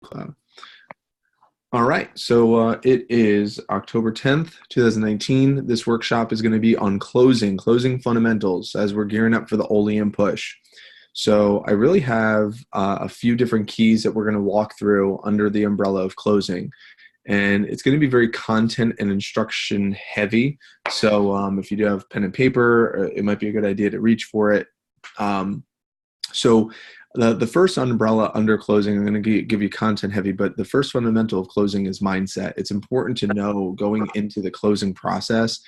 Cloud. All right, so it is October 10th, 2019. This workshop is going to be on closing fundamentals as we're gearing up for the Oleum push. So I really have a few different keys that we're going to walk through under the umbrella of closing. And it's going to be very content and instruction heavy. So if you do have pen and paper, it might be a good idea to reach for it. So the first umbrella under closing, I'm going to give you content heavy, but the first fundamental of closing is mindset. It's important to know going into the closing process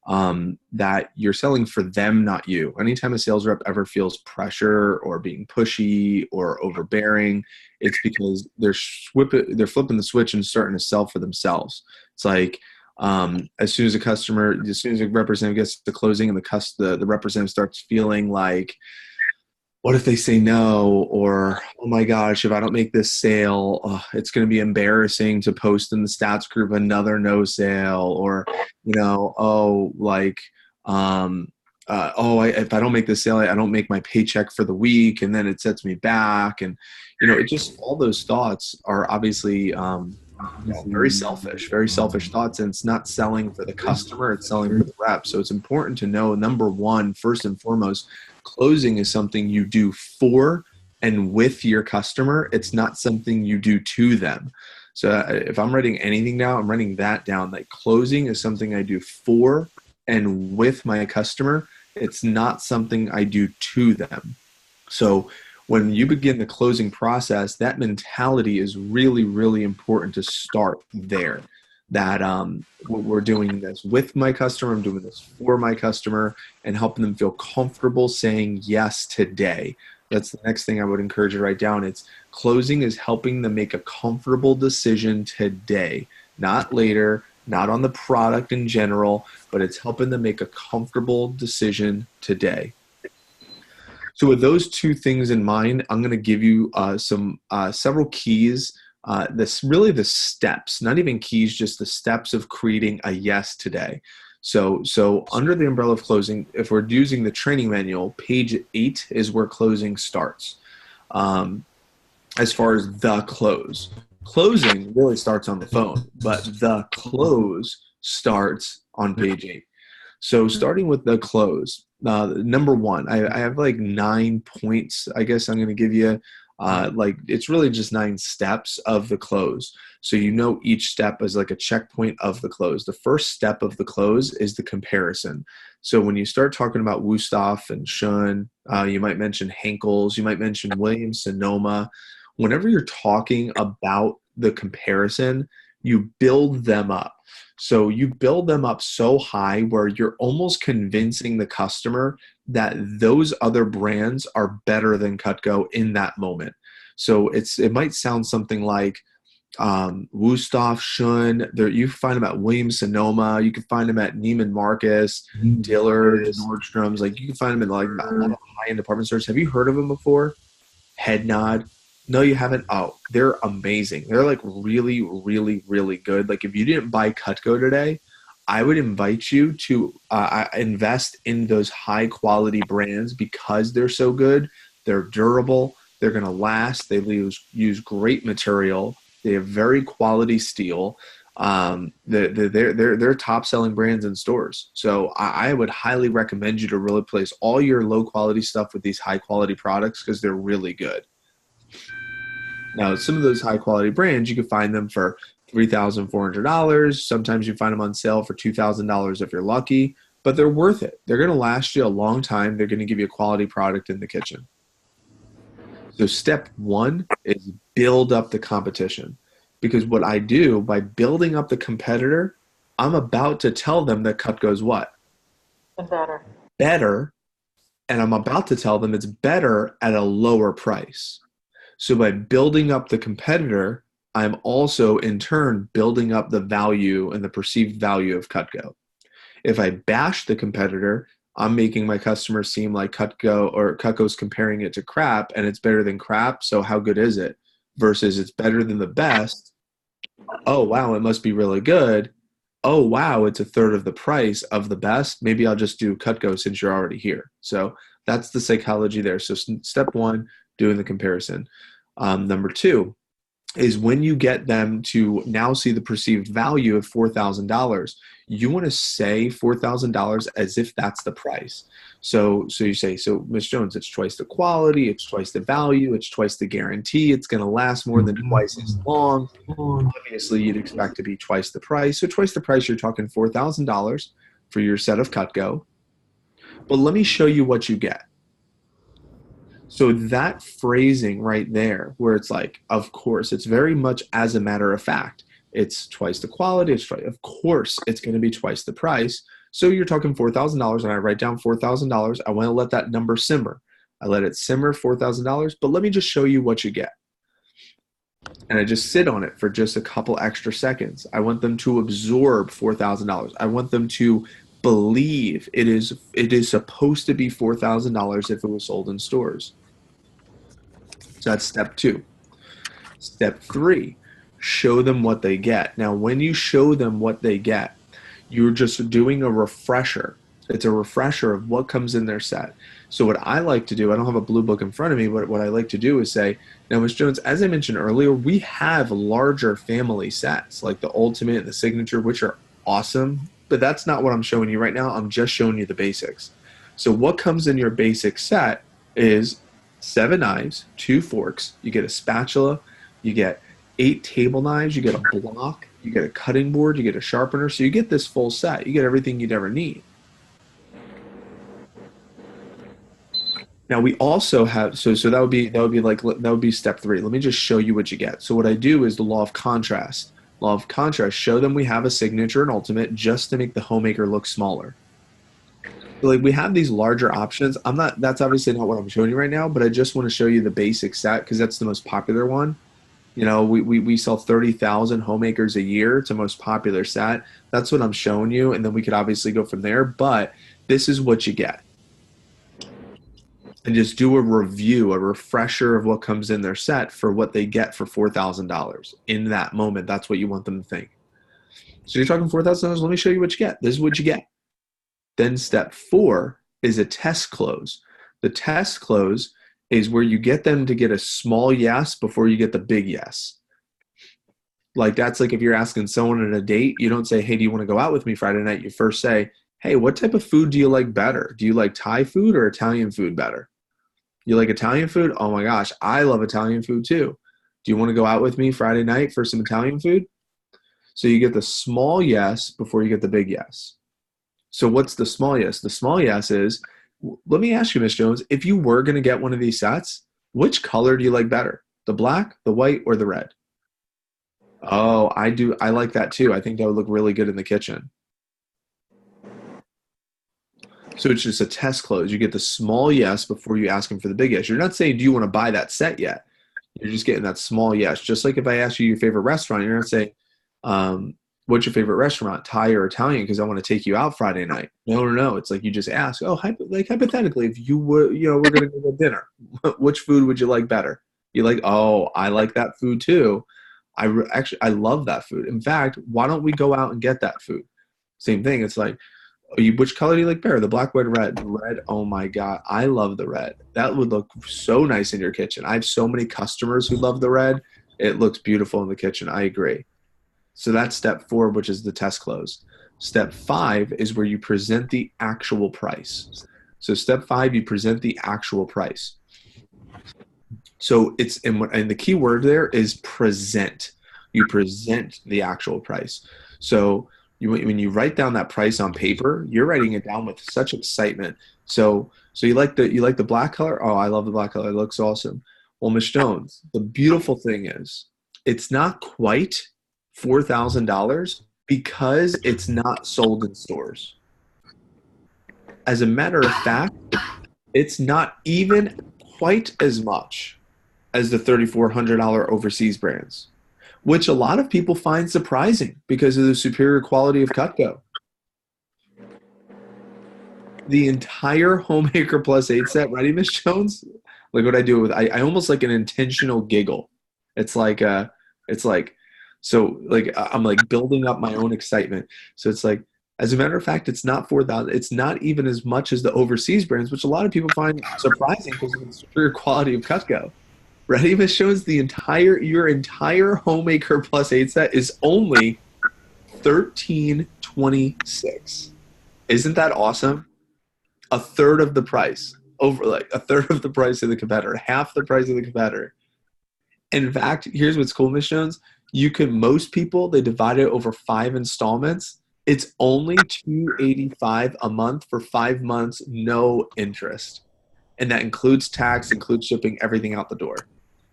that you're selling for them, not you. Anytime a sales rep ever feels pressure or being pushy or overbearing, it's because they're flipping the switch and starting to sell for themselves. It's like as soon as a representative gets to closing and the representative starts feeling like, what if they say no? Or, oh my gosh, if I don't make this sale, it's going to be embarrassing to post in the stats group another no sale. Or, if I don't make this sale, I don't make my paycheck for the week, and then it sets me back. And, it just, all those thoughts are obviously very selfish thoughts. And it's not selling for the customer, it's selling for the rep. So it's important to know, number one, first and foremost, closing is something you do for and with your customer. It's not something you do to them. So if I'm writing anything down, I'm writing that down. Like, closing is something I do for and with my customer. It's not something I do to them. So when you begin the closing process, that mentality is really, really important to start there. That we're doing this with my customer, I'm doing this for my customer, and helping them feel comfortable saying yes today. That's the next thing I would encourage you to write down. It's closing is helping them make a comfortable decision today, not later, not on the product in general, but it's helping them make a comfortable decision today. So with those two things in mind, I'm going to give you several keys. The steps, not even keys, just the steps of creating a yes today. So under the umbrella of closing, if we're using the training manual, page 8 is where closing starts. As far as the close, closing really starts on the phone, but the close starts on page 8. So starting with the close, number one, I have like 9 points, I guess I'm going to give you. It's really just 9 steps of the close. So each step is like a checkpoint of the close. The first step of the close is the comparison. So when you start talking about Wusthof and Shun, you might mention Henkel's, you might mention Williams-Sonoma. Whenever you're talking about the comparison, you build them up. So you build them up so high where you're almost convincing the customer that those other brands are better than Cutco in that moment. So it might sound something like Wusthof, Shun. You can find them at Williams-Sonoma. You can find them at Neiman Marcus, Dillard's, Nordstrom's. Like, you can find them in like a lot of high-end department stores. Have you heard of them before? Head nod. No, you haven't? Oh, they're amazing. They're like really, really, really good. Like, if you didn't buy Cutco today, I would invite you to invest in those high quality brands because they're so good. They're durable. They're going to last. They use great material. They have very quality steel. They're top selling brands in stores. So I would highly recommend you to really place all your low quality stuff with these high quality products because they're really good. Now, some of those high quality brands, you can find them for $3,400. Sometimes you find them on sale for $2,000 if you're lucky, but they're worth it. They're going to last you a long time. They're going to give you a quality product in the kitchen. So step one is build up the competition. Because what I do by building up the competitor, I'm about to tell them that Cutco's what? Better. And I'm about to tell them it's better at a lower price. So by building up the competitor, I'm also in turn building up the value and the perceived value of Cutco. If I bash the competitor, I'm making my customers seem like Cutco's comparing it to crap and it's better than crap. So how good is it? Versus it's better than the best. Oh, wow, it must be really good. Oh, wow, it's a third of the price of the best. Maybe I'll just do Cutco since you're already here. So that's the psychology there. So step one, doing the comparison. Number two, is when you get them to now see the perceived value of $4,000, you want to say $4,000 as if that's the price. So you say, so Miss Jones, it's twice the quality, it's twice the value, it's twice the guarantee, it's going to last more than twice as long. Obviously, you'd expect to be twice the price. So twice the price, you're talking $4,000 for your set of Cutco. But let me show you what you get. So that phrasing right there, where it's like, of course, it's very much as a matter of fact. It's twice the quality. Of course, it's going to be twice the price. So you're talking $4,000, and I write down $4,000. I want to let that number simmer. I let it simmer, $4,000, but let me just show you what you get. And I just sit on it for just a couple extra seconds. I want them to absorb $4,000. I want them to believe it is supposed to be $4,000 if it was sold in stores. So that's step 2. Step 3, show them what they get. Now, when you show them what they get, you're just doing a refresher. It's a refresher of what comes in their set. So what I like to do, I don't have a blue book in front of me, but what I like to do is say, now, Ms. Jones, as I mentioned earlier, we have larger family sets like the Ultimate and the Signature, which are awesome, but that's not what I'm showing you right now. I'm just showing you the basics. So what comes in your basic set is 7 knives, 2 forks, you get a spatula, you get 8 table knives, you get a block, you get a cutting board, you get a sharpener. So you get this full set. You get everything you'd ever need. Now we also have, so that would be step 3. Let me just show you what you get. So what I do is the law of contrast. Law of contrast, show them we have a Signature and Ultimate just to make the homemaker look smaller. So like we have these larger options. That's obviously not what I'm showing you right now, but I just want to show you the basic set because that's the most popular one. You know, we sell 30,000 homemakers a year. It's the most popular set. That's what I'm showing you, and then we could obviously go from there, but this is what you get. And just do a review, a refresher of what comes in their set for what they get for $4,000. In that moment, that's what you want them to think. So you're talking $4,000, let me show you what you get. This is what you get. Then step 4 is a test close. The test close is where you get them to get a small yes before you get the big yes. Like that's like if you're asking someone at a date, you don't say, hey, do you want to go out with me Friday night? You first say, hey, what type of food do you like better? Do you like Thai food or Italian food better? You like Italian food? Oh my gosh, I love Italian food too. Do you want to go out with me Friday night for some Italian food? So you get the small yes before you get the big yes. So what's the small yes? The small yes is, let me ask you, Ms. Jones, if you were going to get one of these sets, which color do you like better? The black, the white, or the red? Oh, I do. I like that too. I think that would look really good in the kitchen. So it's just a test close. You get the small yes before you ask them for the big yes. You're not saying, do you want to buy that set yet? You're just getting that small yes. Just like if I ask you your favorite restaurant, you're not saying, what's your favorite restaurant, Thai or Italian? Because I want to take you out Friday night. No. It's like you just ask, oh, like hypothetically, if you would, we're going to go to dinner, which food would you like better? You like, oh, I like that food too. I love that food. In fact, why don't we go out and get that food? Same thing. It's like, which color do you like better? The black, white, red. The red, oh my God, I love the red. That would look so nice in your kitchen. I have so many customers who love the red. It looks beautiful in the kitchen. I agree. So that's step 4, which is the test close. Step 5 is where you present the actual price. So step 5, you present the actual price. So it's, and the key word there is present. You present the actual price. So when you write down that price on paper, you're writing it down with such excitement. So you like the black color? Oh, I love the black color. It looks awesome. Well, Ms. Jones, the beautiful thing is it's not quite $4,000 because it's not sold in stores. As a matter of fact, it's not even quite as much as the $3,400 overseas brands, which a lot of people find surprising because of the superior quality of Cutco. The entire Homemaker Plus 8 set, ready, Ms. Jones? Look what I do with, I almost like an intentional giggle. It's like, so like I'm like building up my own excitement. So it's like, as a matter of fact, it's not 4,000. It's not even as much as the overseas brands, which a lot of people find surprising because of the superior quality of Cutco. Ready, Miss Jones? Your entire Homemaker Plus 8 set is only 1326. Isn't that awesome? A third of the price. Over like a third of the price of the competitor, half the price of the competitor. In fact, here's what's cool, Miss Jones. Most people, they divide it over 5 installments. It's only $285 a month for 5 months, no interest. And that includes tax, includes shipping, everything out the door.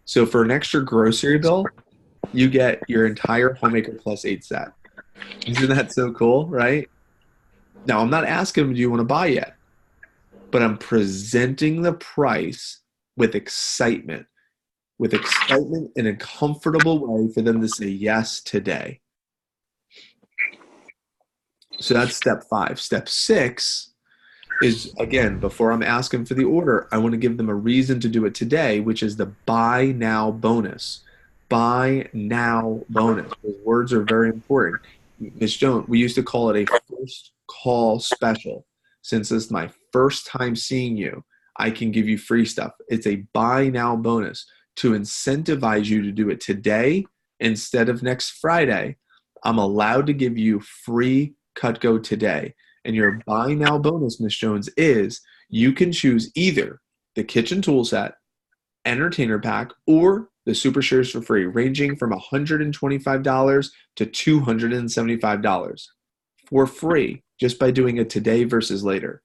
So for an extra grocery bill, you get your entire Homemaker Plus 8 set. Isn't that so cool, right? Now, I'm not asking them, do you want to buy yet? But I'm presenting the price with excitement in a comfortable way for them to say yes today. So that's step 5. Step 6 is, again, before I'm asking for the order, I want to give them a reason to do it today, which is the buy now bonus. Buy now bonus. Those words are very important. Ms. Jones, we used to call it a first call special. Since this is my first time seeing you, I can give you free stuff. It's a buy now bonus to incentivize you to do it today instead of next Friday. I'm allowed to give you free Cutco today. And your buy now bonus, Miss Jones, is you can choose either the kitchen tool set, entertainer pack, or the super shares for free, ranging from $125 to $275 for free, just by doing it today versus later.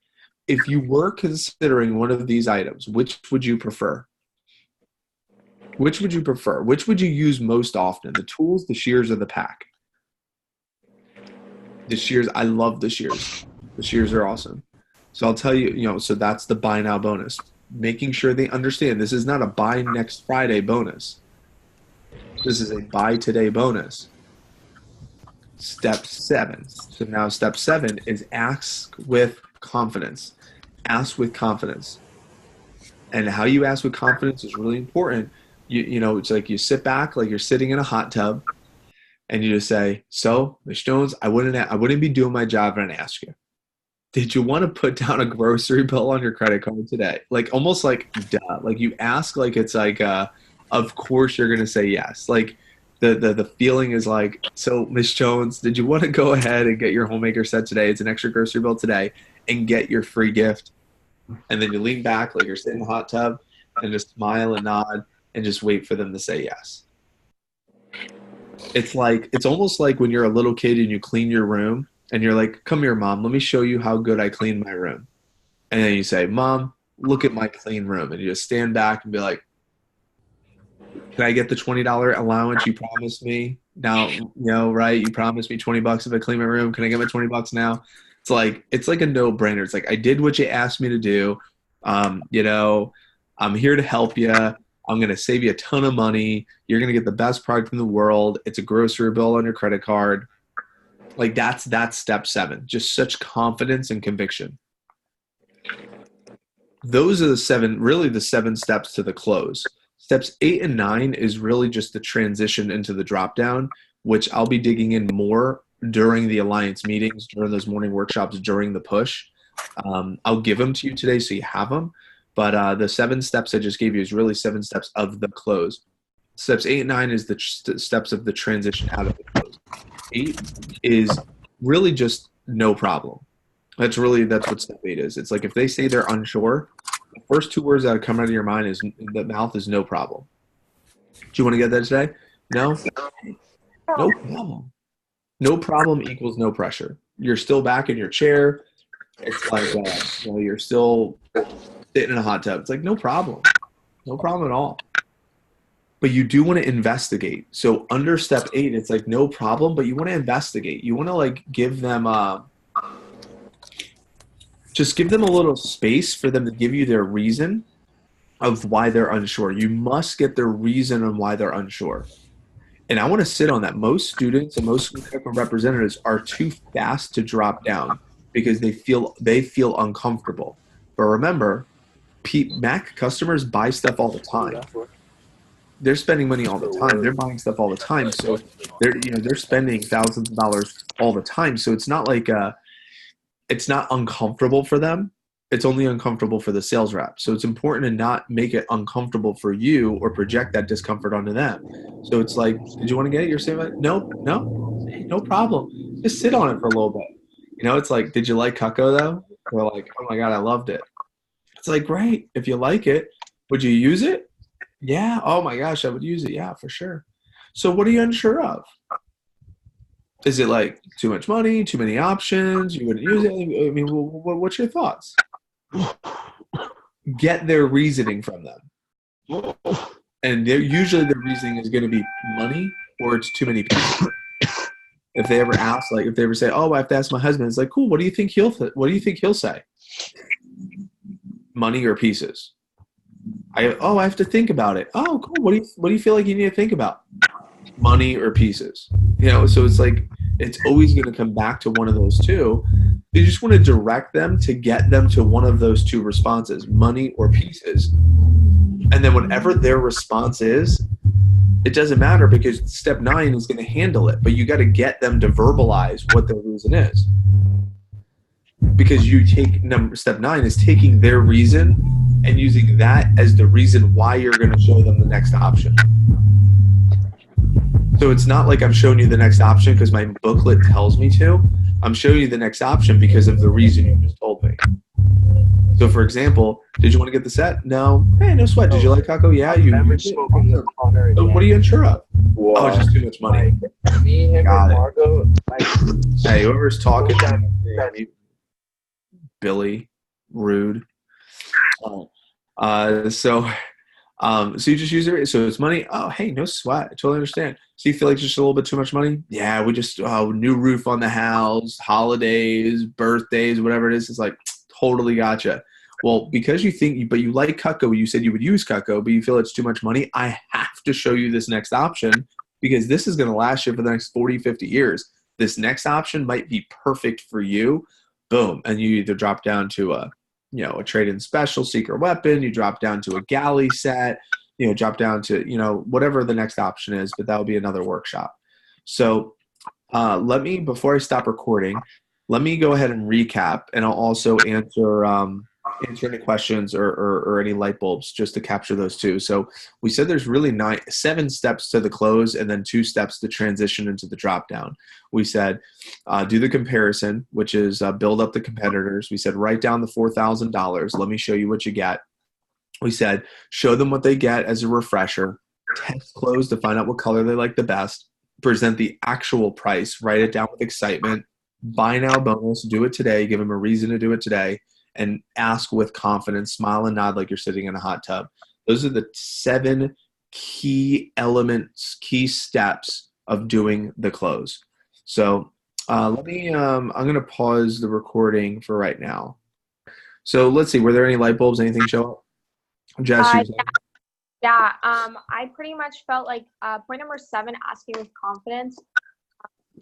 If you were considering one of these items, which would you prefer? Which would you prefer? Which would you use most often? The tools, the shears, or the pack? The shears, I love the shears. The shears are awesome. So I'll tell you, so that's the buy now bonus. Making sure they understand this is not a buy next Friday bonus. This is a buy today bonus. Step 7. So now step 7 is ask with confidence. Ask with confidence. And how you ask with confidence is really important. It's like you sit back like you're sitting in a hot tub and you just say, so, Ms. Jones, I wouldn't be doing my job if I didn't ask you. Did you want to put down a grocery bill on your credit card today? Like almost like duh. Like you ask like it's like of course you're gonna say yes. Like the feeling is like, so Ms. Jones, did you want to go ahead and get your Homemaker set today? It's an extra grocery bill today and get your free gift. And then you lean back like you're sitting in the hot tub and just smile and nod and just wait for them to say yes. It's almost like when you're a little kid and you clean your room and you're like, come here, Mom, let me show you how good I clean my room. And then you say, Mom, look at my clean room. And you just stand back and be like, can I get the $20 allowance you promised me? Now, right? You promised me $20 if I clean my room. Can I get my $20 now? It's like a no-brainer. It's like, I did what you asked me to do. I'm here to help you. I'm going to save you a ton of money. You're going to get the best product in the world. It's a grocery bill on your credit card. Like that's step 7. Just such confidence and conviction. Those are the 7 steps to the close. Steps 8 and 9 is really just the transition into the drop down, which I'll be digging in more during the Alliance meetings, during those morning workshops, during the push. I'll give them to you today so you have them. But the 7 steps I just gave you is really 7 steps of the close. Steps 8 and 9 is the steps of the transition out of the close. 8 is really just no problem. That's what step 8 is. It's like if they say they're unsure, the first 2 words that come out of your mind is the mouth is no problem. Do you want to get that today? No? No problem. No problem equals no pressure. You're still back in your chair. It's like you're still sitting in a hot tub. It's like no problem. No problem at all. But you do want to investigate. So under step 8, it's like no problem, but you want to investigate. You want to like give them just give them a little space for them to give you their reason of why they're unsure. You must get their reason on why they're unsure. And I want to sit on that. Most students and most representatives are too fast to drop down because they feel uncomfortable. But remember, Mac customers buy stuff all the time. They're spending money all the time. They're buying stuff all the time. So they're spending thousands of dollars all the time. So it's not like it's not uncomfortable for them. It's only uncomfortable for the sales rep. So it's important to not make it uncomfortable for you or project that discomfort onto them. So it's like, did you want to get it? You're saying, like, nope, no, hey, no problem. Just sit on it for a little bit. It's like, did you like Cutco though? Or like, oh my God, I loved it. It's like, great. If you like it, would you use it? Yeah. Oh my gosh, I would use it. Yeah, for sure. So what are you unsure of? Is it like too much money, too many options? You wouldn't use it? I mean, what's your thoughts? Get their reasoning from them. And usually their reasoning is going to be money or it's too many people. If they ever ask, like if they ever say, oh, I have to ask my husband, it's like, cool, what do you think he'll say? Money or pieces? I have to think about it. Oh, cool. What do you feel like you need to think about? Money or pieces? So it's like, it's always going to come back to one of those two. You just want to direct them to get them to one of those two responses, money or pieces. And then whatever their response is, it doesn't matter because step 9 is going to handle it. But you got to get them to verbalize what their reason is. Because step 9 is taking their reason and using that as the reason why you're going to show them the next option. So it's not like I'm showing you the next option because my booklet tells me to. I'm showing you the next option because of the reason you just told me. So for example, did you want to get the set? No. Hey, no sweat. Did you like Cutco? Yeah, you did. So what are you unsure of? Whoa. Oh, just too much money. Me, him, and Margo. Hey, whoever's talking, Billy, rude. So you just use it. So it's money. Oh, hey, no sweat. I totally understand. So you feel like just a little bit too much money? Yeah, we just new roof on the house, holidays, birthdays, whatever it is. It's like totally gotcha. Well, because but you like Cutco, you said you would use Cutco, but you feel it's too much money. I have to show you this next option because this is going to last you for the next 40, 50 years. This next option might be perfect for you. Boom, and you either drop down to a trade-in special secret weapon, you drop down to a galley set, drop down to, whatever the next option is, but that will be another workshop. So before I stop recording, let me go ahead and recap, and I'll also answer any questions or any light bulbs just to capture those too. So we said there's really 7 steps to the close and then 2 steps to transition into the drop down. We said do the comparison, which is build up the competitors. We said write down the $4,000. Let me show you what you get. We said show them what they get as a refresher. Test close to find out what color they like the best. Present the actual price. Write it down with excitement. Buy now bonus. Do it today. Give them a reason to do it today. And ask with confidence, smile and nod like you're sitting in a hot tub. Those are the 7 key elements, key steps of doing the close. So I'm going to pause the recording for right now. So let's see, were there any light bulbs, anything show up? Jess, I pretty much felt like point number 7, asking with confidence.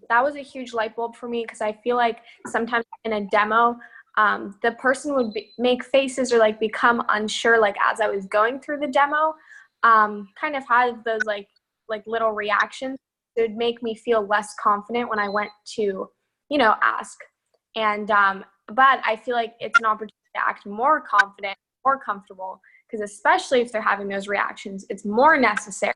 That was a huge light bulb for me because I feel like sometimes in a demo, the person would make faces or like become unsure like as I was going through the demo, kind of have those like little reactions. It would make me feel less confident when I went to, ask. And but I feel like it's an opportunity to act more confident, more comfortable, because especially if they're having those reactions, it's more necessary.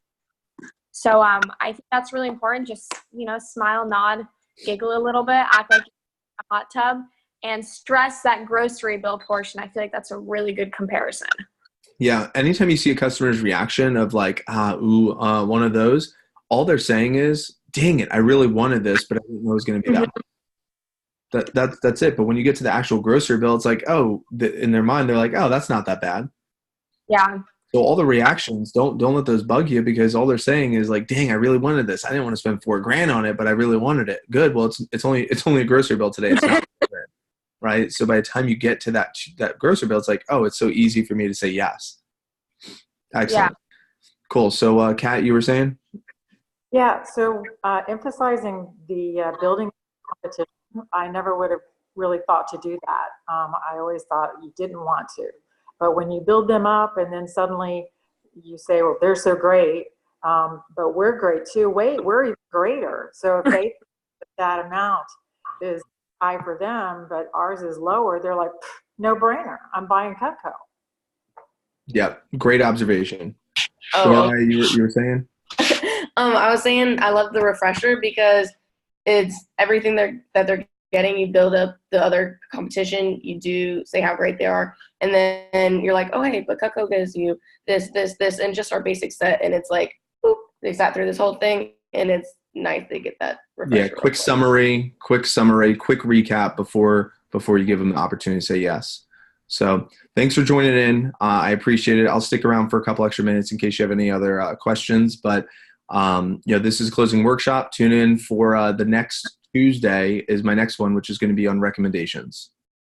So I think that's really important. Just, smile, nod, giggle a little bit, act like you're in a hot tub, and stress that grocery bill portion. I feel like that's a really good comparison. Yeah. Anytime you see a customer's reaction of like, one of those, all they're saying is, dang it, I really wanted this, but I didn't know it was going to be that. That's it. But when you get to the actual grocery bill, it's like, in their mind, they're like, oh, that's not that bad. Yeah. So all the reactions, don't let those bug you because all they're saying is like, dang, I really wanted this. I didn't want to spend $4,000 on it, but I really wanted it. Good. Well, it's only a grocery bill today. It's not right. So by the time you get to that grocery bill, it's like, oh, it's so easy for me to say yes. Excellent. Yeah. Cool. So Kat, you were saying? Yeah. So emphasizing the building competition, I never would have really thought to do that. I always thought you didn't want to. But when you build them up and then suddenly you say, well, they're so great, but we're great too. Wait, we're even greater. So if that amount is high for them, but ours is lower, they're like, no brainer. I'm buying Cutco. Yeah, great observation. Oh, Joy, you were saying? I was saying I love the refresher because it's everything that they're getting. You build up the other competition. You do say how great they are, and then you're like, oh hey, but Cutco gives you this, and just our basic set, and it's like, boop, they sat through this whole thing, and it's nice they get that refresher. Yeah, quick summary, quick recap before you give them the opportunity to say yes. So thanks for joining in. I appreciate it. I'll stick around for a couple extra minutes in case you have any other questions. But this is a closing workshop. Tune in for the next Tuesday is my next one, which is going to be on recommendations.